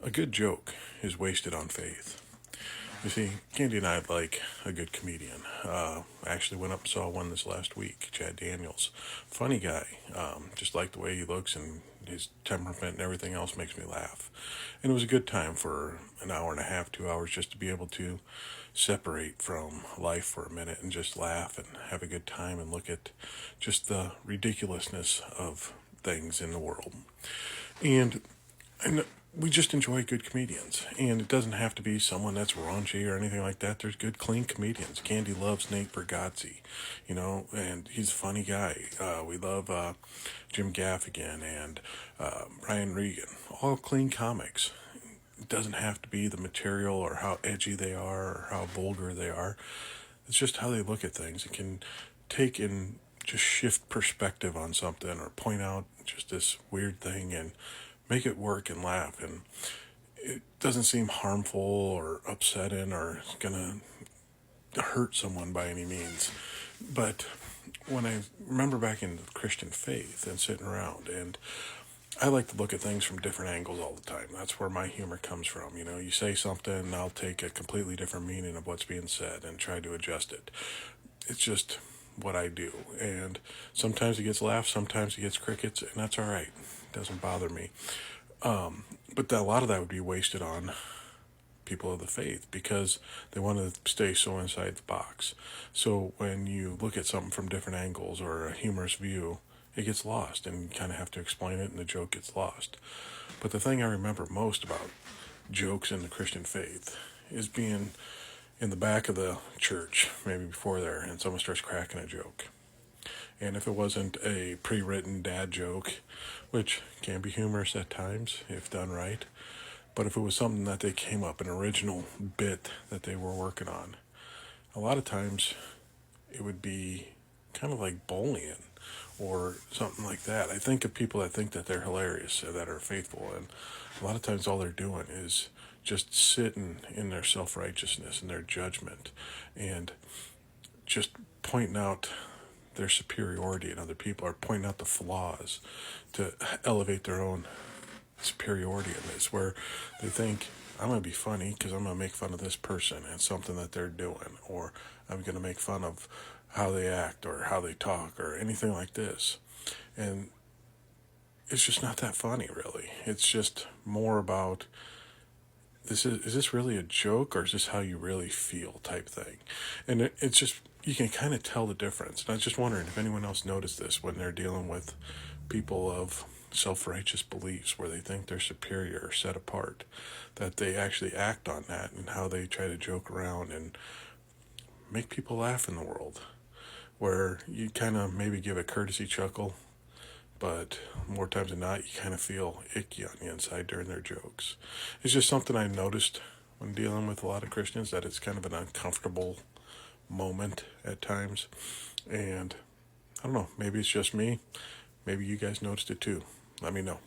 A good joke is wasted on faith. You see, Candy and I like a good comedian. I actually went up and saw one this last week, Chad Daniels. Funny guy. Just like the way he looks and his temperament and everything else makes me laugh. And it was a good time for an hour and a half, 2 hours, just to be able to separate from life for a minute and just laugh and have a good time and look at just the ridiculousness of things in the world. And and we just enjoy good comedians, and it doesn't have to be someone that's raunchy or anything like that. There's good, clean comedians. Candy loves Nate Bargatze, and he's a funny guy. We love Jim Gaffigan and Brian Regan, all clean comics. It doesn't have to be the material or how edgy they are or how vulgar they are. It's just how they look at things. It can take and just shift perspective on something or point out just this weird thing and make it work and laugh. And it doesn't seem harmful or upsetting or gonna hurt someone by any means. But when I remember back in the Christian faith and sitting around, and I like to look at things from different angles all the time. That's where my humor comes from. You say something, and I'll take a completely different meaning of what's being said and try to adjust it. It's just what I do. And sometimes it gets laughs, sometimes it gets crickets, and that's all right. It doesn't bother me. But a lot of that would be wasted on people of the faith because they want to stay so inside the box. So when you look at something from different angles or a humorous view, it gets lost and you kind of have to explain it and the joke gets lost. But the thing I remember most about jokes in the Christian faith is being in the back of the church, maybe before there, and someone starts cracking a joke. And if it wasn't a pre written dad joke, which can be humorous at times if done right, but if it was something that they came up, an original bit that they were working on, a lot of times it would be kind of like bullying or something like that. I think of people that think that they're hilarious, that are faithful, and a lot of times all they're doing is just sitting in their self righteousness and their judgment and just pointing out their superiority in other people or pointing out the flaws to elevate their own superiority in this, where they think, I'm going to be funny because I'm going to make fun of this person and something that they're doing, or I'm going to make fun of how they act or how they talk or anything like this. And it's just not that funny, really. It's just more about is this really a joke or is this how you really feel type thing. And it's just, you can kind of tell the difference. And I was just wondering if anyone else noticed this when they're dealing with people of self-righteous beliefs where they think they're superior or set apart, that they actually act on that and how they try to joke around and make people laugh in the world, where you kind of maybe give a courtesy chuckle, but more times than not, you kind of feel icky on the inside during their jokes. It's just something I noticed when dealing with a lot of Christians, that it's kind of an uncomfortable moment at times. And I don't know, maybe it's just me. Maybe you guys noticed it too. Let me know.